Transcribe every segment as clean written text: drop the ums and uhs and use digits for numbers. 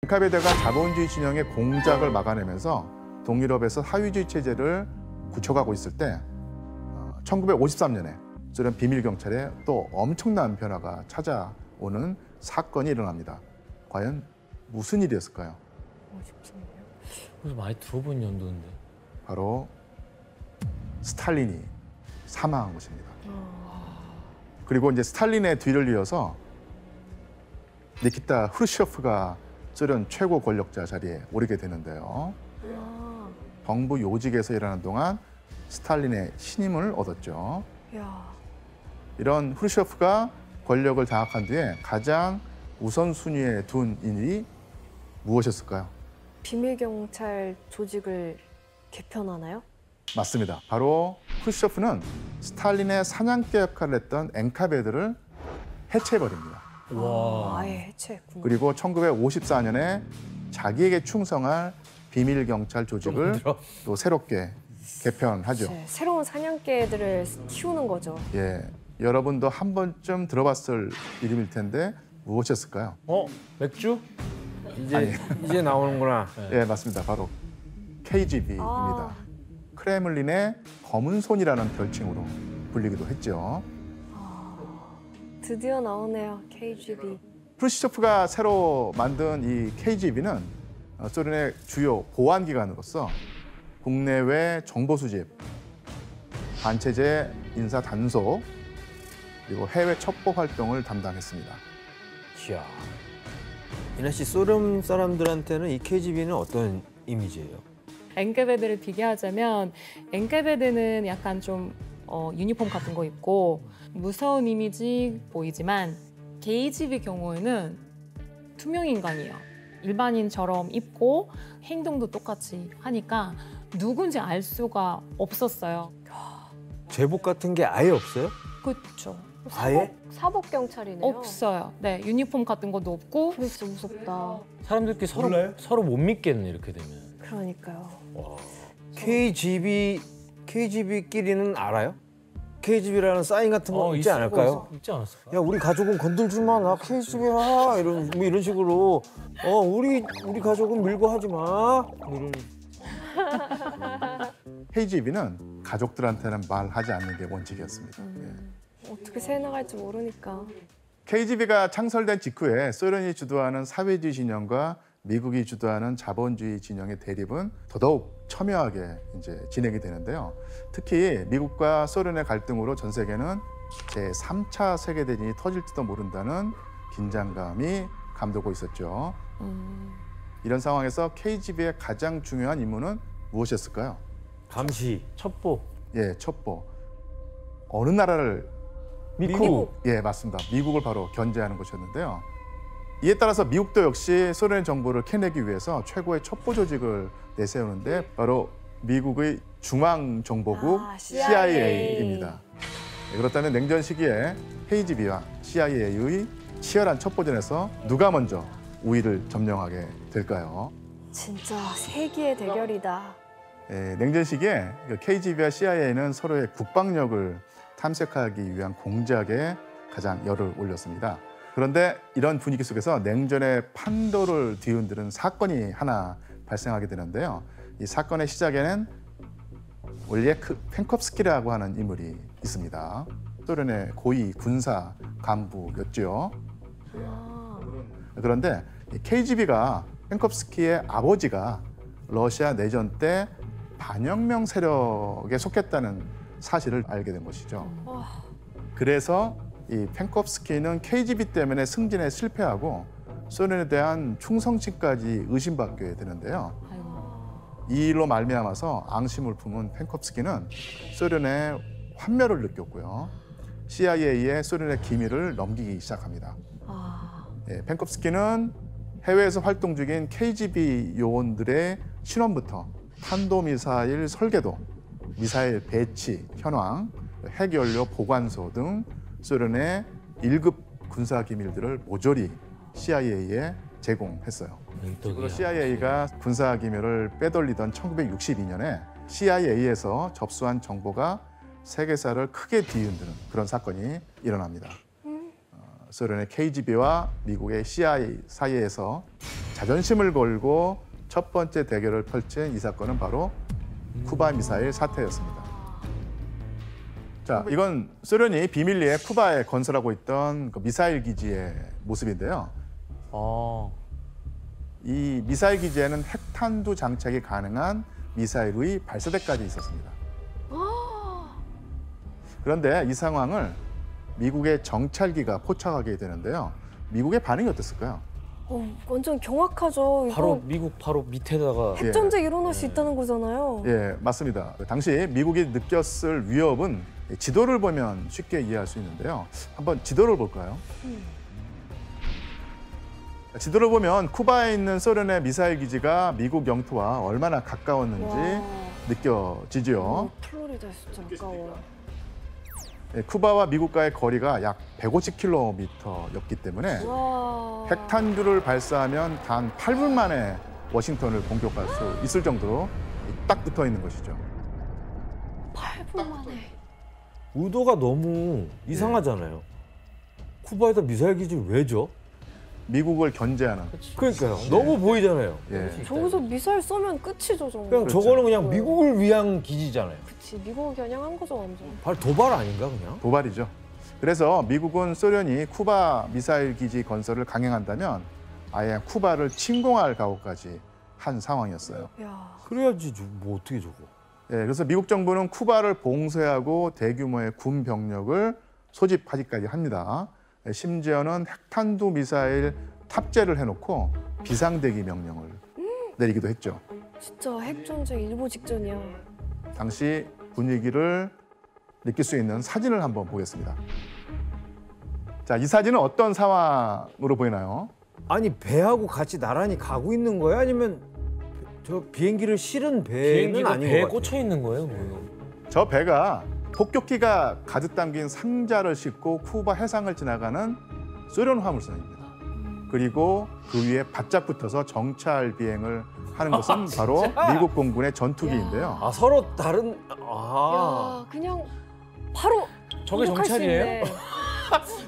엔카베드가 자본주의 진영의 공작을 막아내면서 동유럽에서 사회주의 체제를 구축하고 있을 때 1953년에 소련 비밀경찰에 또 엄청난 변화가 찾아오는 사건이 일어납니다. 과연 무슨 일이었을까요? 53년? 그래서 많이 들어본 연도인데. 바로 스탈린이 사망한 것입니다. 그리고 이제 스탈린의 뒤를 이어서 니키타 후르쇼프가 소련 최고 권력자 자리에 오르게 되는데요. 정부 요직에서 일하는 동안 스탈린의 신임을 얻었죠. 이런 후르쇼프가 권력을 장악한 뒤에 가장 우선순위에 둔 일이 무엇이었을까요? 비밀경찰 조직을 개편하나요? 맞습니다. 바로 후르쇼프는 스탈린의 사냥개 역할을 했던 엔카베드를 해체해버립니다. 와. 아예 해체했구나. 그리고 1954년에 자기에게 충성할 비밀경찰 조직을 또 새롭게 개편하죠. 새로운 사냥개들을 키우는 거죠. 예, 여러분도 한 번쯤 들어봤을 이름일 텐데 무엇이었을까요? 맥주? 이제 나오는구나. 예, 맞습니다. 바로 KGB입니다. 크레물린의 검은 손이라는 별칭으로 불리기도 했죠. 드디어 나오네요, KGB. 프루시초프가 새로 만든 이 KGB는 소련의 주요 보안기관으로서 국내외 정보 수집, 반체제 인사 단속, 그리고 해외 첩보 활동을 담당했습니다. 이야. 이나 씨, 소련 사람들한테는 이 KGB는 어떤 이미지예요? 엔카베드를 비교하자면 엔카베드는 약간 좀 유니폼 같은 거 입고 무서운 이미지 보이지만 KGB 경우에는 투명 인간이에요. 일반인처럼 입고 행동도 똑같이 하니까 누군지 알 수가 없었어요. 제복 같은 게 아예 없어요? 그렇죠. 아예? 사복 경찰이네요. 없어요. 네, 유니폼 같은 것도 없고. 근데 진짜 무섭다. 사람들끼리 서로 못 믿겠네, 이렇게 되면. 그러니까요. KGB끼리는 알아요? KGB라는 사인 같은 거 있지 않을까요? 있지 않았을까? 야, 우리 가족은 건들지 마. 나 KGB야. 이런 식으로. 우리 가족은 밀고 하지 마. 이런. KGB는 가족들한테는 말하지 않는 게 원칙이었습니다. 어떻게 새나갈지 모르니까. KGB가 창설된 직후에 소련이 주도하는 사회주의 진영과 미국이 주도하는 자본주의 진영의 대립은 더더욱 첨예하게 이제 진행이 되는데요. 특히 미국과 소련의 갈등으로 전 세계는 제3차 세계대전이 터질지도 모른다는 긴장감이 감돌고 있었죠. 이런 상황에서 KGB의 가장 중요한 임무는 무엇이었을까요? 감시. 첩보. 예, 첩보. 어느 나라를? 미국. 예, 맞습니다. 미국을 바로 견제하는 것이었는데요. 이에 따라서 미국도 역시 소련의 정보를 캐내기 위해서 최고의 첩보 조직을 내세우는데 바로 미국의 중앙정보국 CIA입니다. 그렇다면 냉전 시기에 KGB와 CIA의 치열한 첩보전에서 누가 먼저 우위를 점령하게 될까요? 진짜 세기의 대결이다. 냉전 시기에 KGB와 CIA는 서로의 국방력을 탐색하기 위한 공작에 가장 열을 올렸습니다. 그런데 이런 분위기 속에서 냉전의 판도를 뒤흔드는 사건이 하나 발생하게 되는데요. 이 사건의 시작에는 올리에크 펜콥스키라고 하는 인물이 있습니다. 소련의 고위 군사 간부였죠. 그런데 KGB가 펜콥스키의 아버지가 러시아 내전 때 반혁명 세력에 속했다는 사실을 알게 된 것이죠. 그래서 이 펜콥스키는 KGB 때문에 승진에 실패하고 소련에 대한 충성심까지 의심받게 되는데요. 이 일로 말미암아서 앙심을 품은 펜콥스키는 소련의 환멸을 느꼈고요. CIA에 소련의 기밀을 넘기기 시작합니다. 펜콥스키는 해외에서 활동 중인 KGB 요원들의 신원부터 탄도미사일 설계도, 미사일 배치, 현황, 핵연료 보관소 등 소련의 1급 군사 기밀들을 모조리 CIA에 제공했어요. CIA가 군사 기밀을 빼돌리던 1962년에 CIA에서 접수한 정보가 세계사를 크게 뒤흔드는 그런 사건이 일어납니다. 소련의 KGB와 미국의 CIA 사이에서 자존심을 걸고 첫 번째 대결을 펼친 이 사건은 바로 쿠바 미사일 사태였습니다. 자, 이건 소련이 비밀리에 쿠바에 건설하고 있던 그 미사일 기지의 모습인데요. 아, 이 미사일 기지에는 핵탄두 장착이 가능한 미사일의 발사대까지 있었습니다. 그런데 이 상황을 미국의 정찰기가 포착하게 되는데요. 미국의 반응이 어땠을까요? 완전 경악하죠. 바로 이거 미국 바로 밑에다가 핵전쟁 일어날 수 있다는 거잖아요. 예, 맞습니다. 당시 미국이 느꼈을 위협은 지도를 보면 쉽게 이해할 수 있는데요. 한번 지도를 볼까요? 지도를 보면 쿠바에 있는 소련의 미사일 기지가 미국 영토와 얼마나 가까웠는지 와. 느껴지죠. 플로리다 진짜 아까워. 예, 쿠바와 미국과의 거리가 약 150km였기 때문에 와. 핵탄두를 발사하면 단 8분 만에 워싱턴을 공격할 수 있을 정도로 딱 붙어 있는 것이죠. 8분 만에. 의도가 너무 이상하잖아요. 쿠바에다 미사일 기지를 왜 줘? 미국을 견제하는. 그러니까요. 너무 보이잖아요. 예. 저기서 미사일 쏘면 끝이죠, 정말. 그냥 그렇죠. 저거는 그냥 미국을 위한 기지잖아요. 그치, 미국을 겨냥한 거죠, 완전. 바로 도발 아닌가 그냥? 도발이죠. 그래서 미국은 소련이 쿠바 미사일 기지 건설을 강행한다면 아예 쿠바를 침공할 각오까지 한 상황이었어요. 야. 그래야지 뭐 어떻게 저거? 예, 그래서 미국 정부는 쿠바를 봉쇄하고 대규모의 군 병력을 소집하기까지 합니다. 예, 심지어는 핵탄두 미사일 탑재를 해놓고 비상대기 명령을 내리기도 했죠. 진짜 핵전쟁 일보 직전이야. 당시 분위기를 느낄 수 있는 사진을 한번 보겠습니다. 자, 이 사진은 어떤 상황으로 보이나요? 아니 배하고 같이 나란히 가고 있는 거야? 아니면 저 비행기를 실은 배는 비행기가 아닌 배에 것 같아요. 꽂혀 있는 거예요, 뭐. 저 배가 폭격기가 가득 담긴 상자를 싣고 쿠바 해상을 지나가는 소련 화물선입니다. 그리고 그 위에 바짝 붙어서 정찰 비행을 하는 것은 바로 미국 공군의 전투기인데요. 아 서로 다른 아 야, 그냥 바로 저게 공격할 수 정찰이에요? 있네.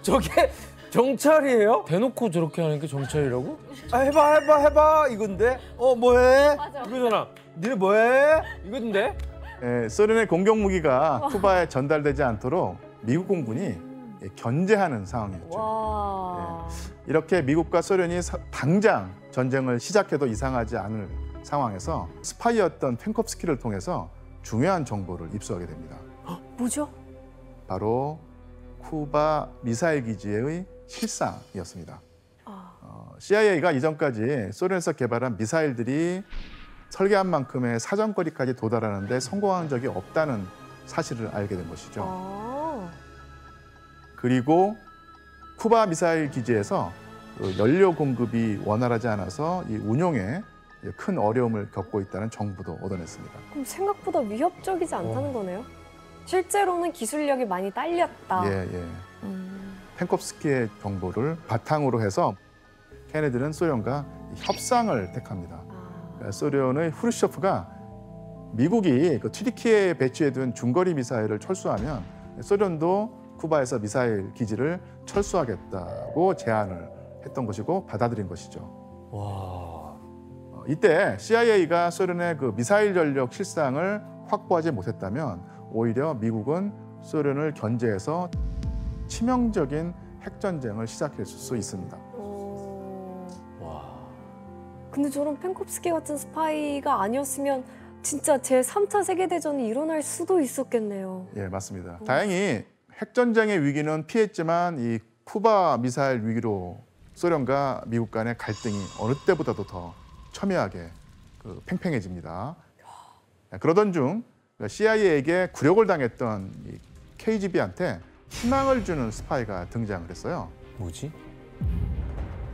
저게 정찰이에요? 대놓고 저렇게 하는 게 정찰이라고? 아 해봐 이건데 뭐해? 이거잖아. 니네 뭐해? 이건데? 예, 소련의 공격 무기가 쿠바에 전달되지 않도록 미국 공군이 견제하는 상황이었죠. 와. 이렇게 미국과 소련이 당장 전쟁을 시작해도 이상하지 않을 상황에서 스파이였던 펜콥스키를 통해서 중요한 정보를 입수하게 됩니다. 뭐죠? 바로 쿠바 미사일 기지의 실상이었습니다. 아. CIA가 이전까지 소련에서 개발한 미사일들이 설계한 만큼의 사정거리까지 도달하는데 성공한 적이 없다는 사실을 알게 된 것이죠. 아. 그리고 쿠바 미사일 기지에서 그 연료 공급이 원활하지 않아서 이 운용에 큰 어려움을 겪고 있다는 정보도 얻어냈습니다. 그럼 생각보다 위협적이지 않다는 거네요? 실제로는 기술력이 많이 딸렸다. 예. 음. 펜콥스키의 정보를 바탕으로 해서 케네디는 소련과 협상을 택합니다. 아. 소련의 후르쇼프가 미국이 그 튀르키예에 배치해둔 중거리 미사일을 철수하면 소련도 쿠바에서 미사일 기지를 철수하겠다고 제안을 했던 것이고 받아들인 것이죠. 와. 이때 CIA가 소련의 그 미사일 전력 실상을 확보하지 못했다면 오히려 미국은 소련을 견제해서 치명적인 핵전쟁을 시작했을 수 있습니다. 와. 근데 저런 펜콥스키 같은 스파이가 아니었으면 진짜 제3차 세계대전이 일어날 수도 있었겠네요. 예, 맞습니다. 다행히 핵전쟁의 위기는 피했지만 이 쿠바 미사일 위기로 소련과 미국 간의 갈등이 어느 때보다도 더 첨예하게 팽팽해집니다. 그러던 중 CIA에게 굴욕을 당했던 이 KGB한테 희망을 주는 스파이가 등장을 했어요. 뭐지?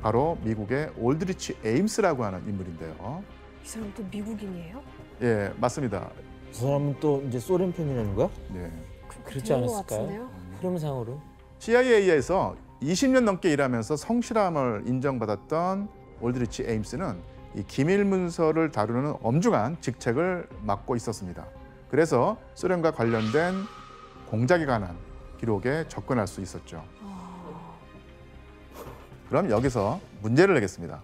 바로 미국의 올드리치 에임스라고 하는 인물인데요. 이 사람 또 미국인이에요? 예, 맞습니다. 저 사람은 또 이제 소련 편이라는 거야? 예. 그렇지 되는 것 않았을까요? 같은데요? 흐름상으로. CIA에서 20년 넘게 일하면서 성실함을 인정받았던 올드리치 에임스는 이 기밀 문서를 다루는 엄중한 직책을 맡고 있었습니다. 그래서 소련과 관련된 공작에 관한 기록에 접근할 수 있었죠. 그럼 여기서 문제를 내겠습니다.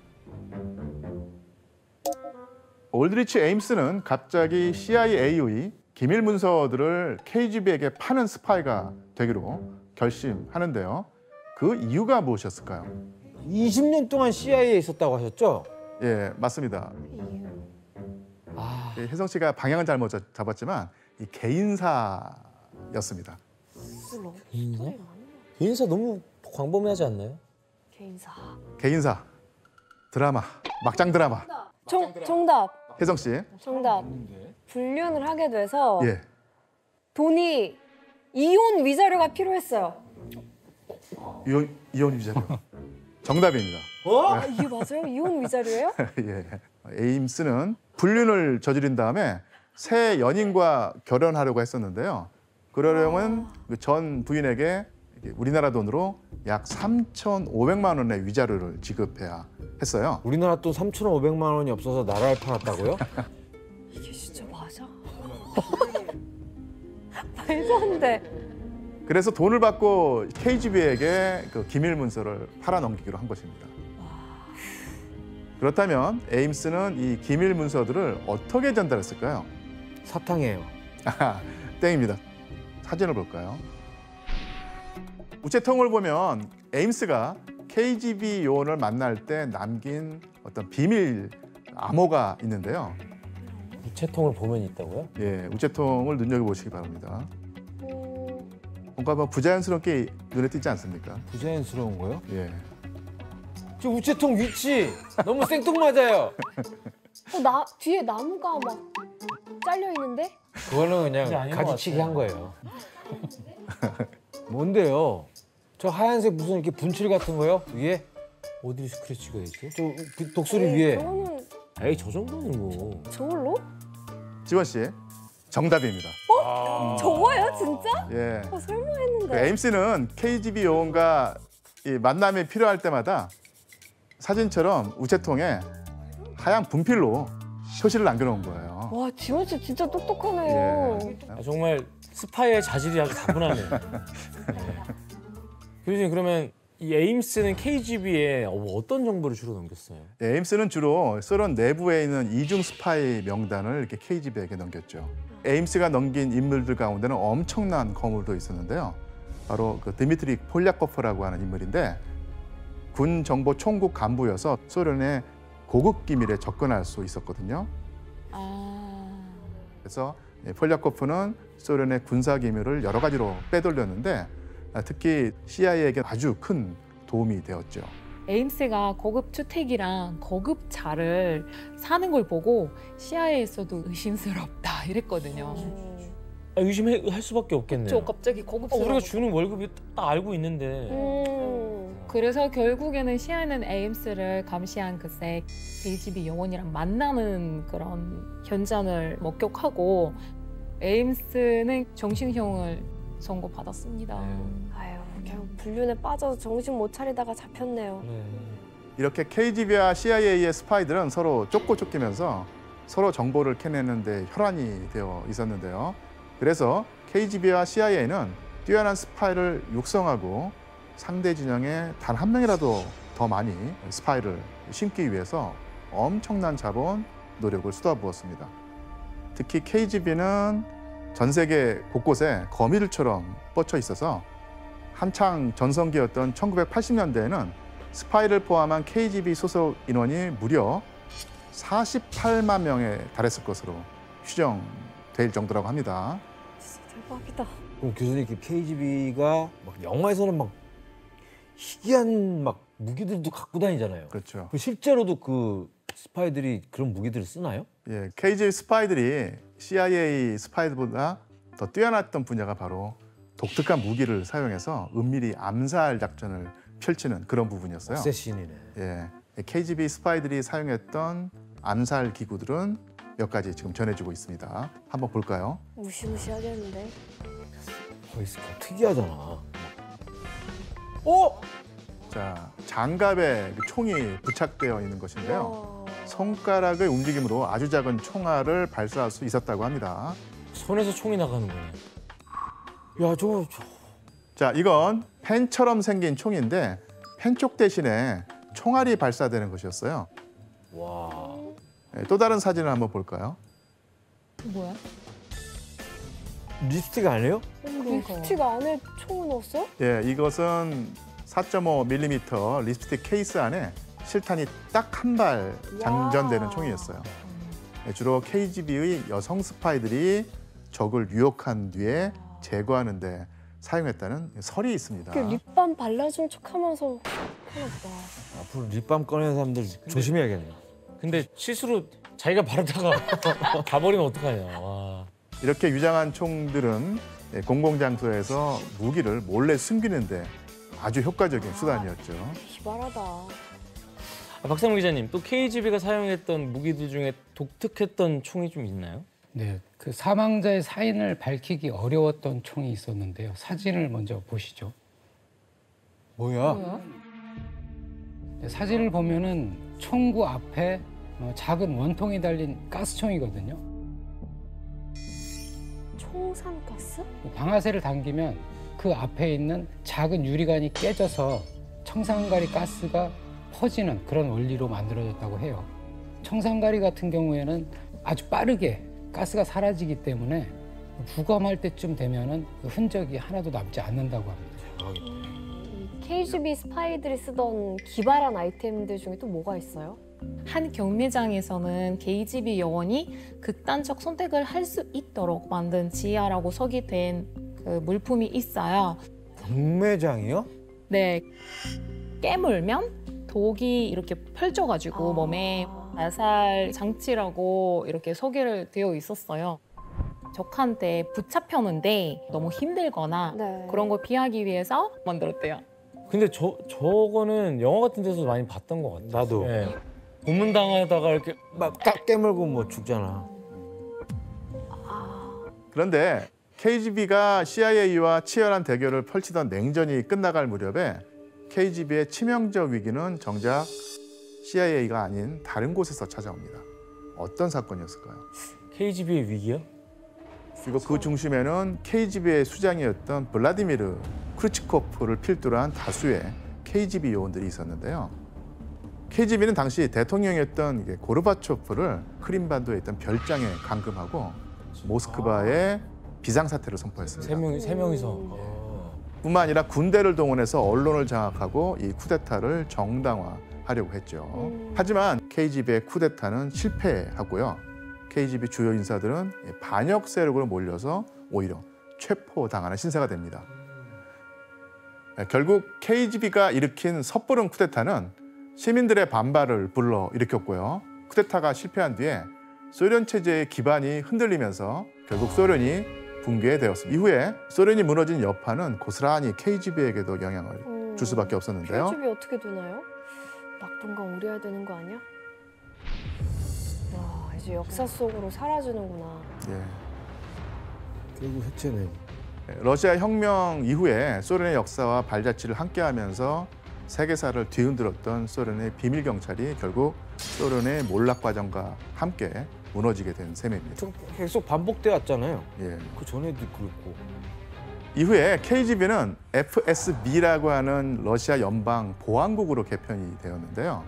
올드리치 에임스는 갑자기 CIA의 기밀 문서들을 KGB에게 파는 스파이가 되기로 결심하는데요. 그 이유가 무엇이었을까요? 20년 동안 CIA에 있었다고 하셨죠? 예, 맞습니다. 아, 혜성 씨가 방향은 잘못 잡았지만 이 개인사였습니다. 개인사? 개인사 너무 광범위하지 않나요? 개인사. 개인사, 드라마, 막장 드라마. 정답. 혜성 씨, 정답. 불륜을 하게 돼서 예, 돈이 이혼 위자료가 필요했어요. 이혼 위자료. 정답입니다. 아, 이게 맞아요? 이혼 위자료예요? 예. 에임스는 불륜을 저지른 다음에 새 연인과 결혼하려고 했었는데요. 그러려면 그전 부인에게 우리나라 돈으로 약 3,500만 원의 위자료를 지급해야 했어요. 우리나라 돈 3,500만 원이 없어서 나라를 팔았다고요? 이게 진짜 맞아? 말도 안 돼. 그래서 돈을 받고 KGB에게 그 기밀 문서를 팔아 넘기기로 한 것입니다. 그렇다면 에임스는 이 기밀 문서들을 어떻게 전달했을까요? 사탕이에요. 아하, 땡입니다. 사진을 볼까요? 우체통을 보면 에임스가 KGB 요원을 만날 때 남긴 어떤 비밀 암호가 있는데요. 우체통을 보면 있다고요? 예, 우체통을 눈여겨보시기 바랍니다. 뭔가 뭐 부자연스럽게 눈에 띄지 않습니까? 부자연스러운 거요? 예. 저 우체통 위치 너무 생뚱맞아요. 뒤에 나무가 막 잘려 있는데? 그거는 그게 그냥 아닌 것 가지치기 같아요. 한 거예요. 뭔데요? 저 하얀색 무슨 이렇게 분칠 같은 거요? 위에? 어디 스크래치가 있죠? 저 독수리 위에. 저거는 에이 저 정도는 뭐. 저걸로? 지원 씨, 정답입니다. 저거예요, 진짜? 예. 설마 그 했는데. 에임스는 KGB 요원과 이 만남이 필요할 때마다 사진처럼 우체통에 하얀 분필로 표시를 남겨놓은 거예요. 와, 지원 씨 진짜 똑똑하네요. 예. 아, 정말 스파이의 자질이 아주 다분하네요. 교수님 그러면 이 에임스는 KGB에 어떤 정보를 주로 넘겼어요? 에임스는 주로 소련 내부에 있는 이중 스파이 명단을 이렇게 KGB에게 넘겼죠. 에임스가 넘긴 인물들 가운데는 엄청난 거물도 있었는데요. 바로 그 드미트리 폴리아코프라고 하는 인물인데 군 정보 총국 간부여서 소련의 고급 기밀에 접근할 수 있었거든요. 그래서 폴리아코프는 소련의 군사 기밀을 여러 가지로 빼돌렸는데 특히 CIA에게 아주 큰 도움이 되었죠. 에임스가 고급 주택이랑 고급 차를 사는 걸 보고 CIA에서도 의심스럽다 이랬거든요. 아, 의심할 수밖에 없겠네요. 저 갑자기 고급스러워. 우리가 주는 월급이 딱 알고 있는데. 그래서 결국에는 CIA는 에임스를 감시한 그새 KGB 요원이랑 만나는 그런 현장을 목격하고 에임스는 정신형을 선고받았습니다. 아유, 그냥 불륜에 빠져서 정신 못 차리다가 잡혔네요. 네. 이렇게 KGB와 CIA의 스파이들은 서로 쫓고 쫓기면서 서로 정보를 캐내는 데 혈안이 되어 있었는데요. 그래서 KGB와 CIA는 뛰어난 스파이를 육성하고 상대 진영에 단 한 명이라도 더 많이 스파이를 심기 위해서 엄청난 자본, 노력을 쏟아부었습니다. 특히 KGB는 전 세계 곳곳에 거미들처럼 뻗쳐 있어서 한창 전성기였던 1980년대에는 스파이를 포함한 KGB 소속 인원이 무려 48만 명에 달했을 것으로 추정될 정도라고 합니다. 진짜 대박이다. 그럼 교수님 그 KGB가 막 영화에서는 막 희귀한 막 무기들도 갖고 다니잖아요. 그렇죠. 그 실제로도 그 스파이들이 그런 무기들을 쓰나요? 예, KGB 스파이들이 CIA 스파이들보다 더 뛰어났던 분야가 바로 독특한 무기를 사용해서 은밀히 암살 작전을 펼치는 그런 부분이었어요. 어쌔신이네. 예, KGB 스파이들이 사용했던 암살 기구들은 몇 가지 지금 전해지고 있습니다. 한번 볼까요? 무시무시하겠는데. 특이하잖아. 자, 장갑에 총이 부착되어 있는 것인데요. 와. 손가락의 움직임으로 아주 작은 총알을 발사할 수 있었다고 합니다. 손에서 총이 나가는 거네. 야, 저거 자, 이건 펜처럼 생긴 총인데 펜촉 대신에 총알이 발사되는 것이었어요. 와. 또 다른 사진을 한번 볼까요? 뭐야? 립스틱 아니에요? 립스틱 안에 총을 넣었어? 예, 이것은 4.5mm 립스틱 케이스 안에 실탄이 딱 한 발 장전되는 와. 총이었어요. 예, 주로 KGB의 여성 스파이들이 적을 유혹한 뒤에 제거하는 데 사용했다는 설이 있습니다. 그 립밤 발라준 척하면서 하나 보다. 앞으로 립밤 꺼내는 사람들 조심해야겠네요. 근데 실수로 자기가 바르다가 가버리면 어떡하냐. 와. 이렇게 유장한 총들은 공공장소에서 무기를 몰래 숨기는데 아주 효과적인 수단이었죠. 기발하다. 박상무 기자님, 또 KGB가 사용했던 무기들 중에 독특했던 총이 좀 있나요? 네, 그 사망자의 사인을 밝히기 어려웠던 총이 있었는데요. 사진을 먼저 보시죠. 뭐야? 네, 사진을 보면은 총구 앞에 작은 원통이 달린 가스총이거든요. 총산가스? 방아쇠를 당기면 그 앞에 있는 작은 유리관이 깨져서 청산가리 가스가 퍼지는 그런 원리로 만들어졌다고 해요. 청산가리 같은 경우에는 아주 빠르게 가스가 사라지기 때문에 부검할 때쯤 되면은 그 흔적이 하나도 남지 않는다고 합니다. KGB 스파이들이 쓰던 기발한 아이템들 중에 또 뭐가 있어요? 한 경매장에서는 KGB 요원이 극단적 선택을 할 수 있도록 만든 지하라고 서기된 그 물품이 있어요. 경매장이요? 네, 깨물면 독이 이렇게 펼쳐가지고 몸에 자살 장치라고 이렇게 소개를 되어 있었어요. 적한테 붙잡혔는데 너무 힘들거나 네. 그런 걸 피하기 위해서 만들었대요. 근데 저거는 영화 같은 데서 많이 봤던 것 같아요. 나도. 예. 고문당하다가 이렇게 막 딱 깨물고 뭐 죽잖아. 그런데 KGB가 CIA와 치열한 대결을 펼치던 냉전이 끝나갈 무렵에 KGB의 치명적 위기는 정작 CIA가 아닌 다른 곳에서 찾아옵니다. 어떤 사건이었을까요? KGB의 위기요? 그리고 그 중심에는 KGB의 수장이었던 블라디미르 크루치코프를 필두로 한 다수의 KGB 요원들이 있었는데요. KGB는 당시 대통령이었던 고르바초프를 크림반도에 있던 별장에 감금하고 모스크바에 비상사태를 선포했습니다. 세 명이서. 뿐만 아니라 군대를 동원해서 언론을 장악하고 이 쿠데타를 정당화하려고 했죠. 하지만 KGB의 쿠데타는 실패하고요. KGB 주요 인사들은 반역 세력으로 몰려서 오히려 체포당하는 신세가 됩니다. 결국 KGB가 일으킨 섣부른 쿠데타는 시민들의 반발을 불러일으켰고요. 쿠데타가 실패한 뒤에 소련 체제의 기반이 흔들리면서 결국 소련이 붕괴되었습니다. 이후에 소련이 무너진 여파는 고스란히 KGB에게도 영향을 줄 수밖에 없었는데요. KGB 어떻게 되나요? 막동강 우려야 되는 거 아니야? 와, 이제 역사 속으로 사라지는구나. 예. 결국 해체네. 러시아 혁명 이후에 소련의 역사와 발자취를 함께하면서 세계사를 뒤흔들었던 소련의 비밀 경찰이 결국 소련의 몰락 과정과 함께 무너지게 된 셈입니다. 계속 반복돼 왔잖아요. 예. 그 전에도 그렇고. 이후에 KGB는 FSB라고 하는 러시아 연방 보안국으로 개편이 되었는데요.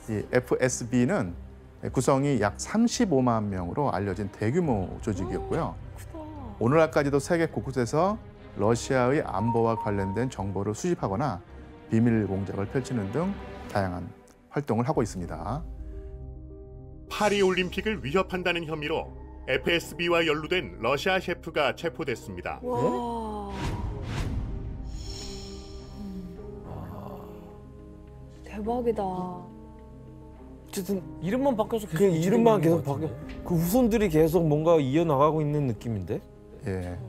이 FSB는 구성이 약 35만 명으로 알려진 대규모 조직이었고요. 크다. 오늘날까지도 세계 곳곳에서 러시아의 안보와 관련된 정보를 수집하거나 비밀 공작을 펼치는 등 다양한 활동을 하고 있습니다. 파리올림픽을 위협한다는 혐의로 FSB와 연루된 러시아 셰프가 체포됐습니다. 와. 대박이다. 어쨌든 이름만 바뀌어서 계속 그냥 이름만 유지되고 계속 있는 것 바뀌어. 같은데. 그 후손들이 계속 뭔가 이어나가고 있는 느낌인데? 예.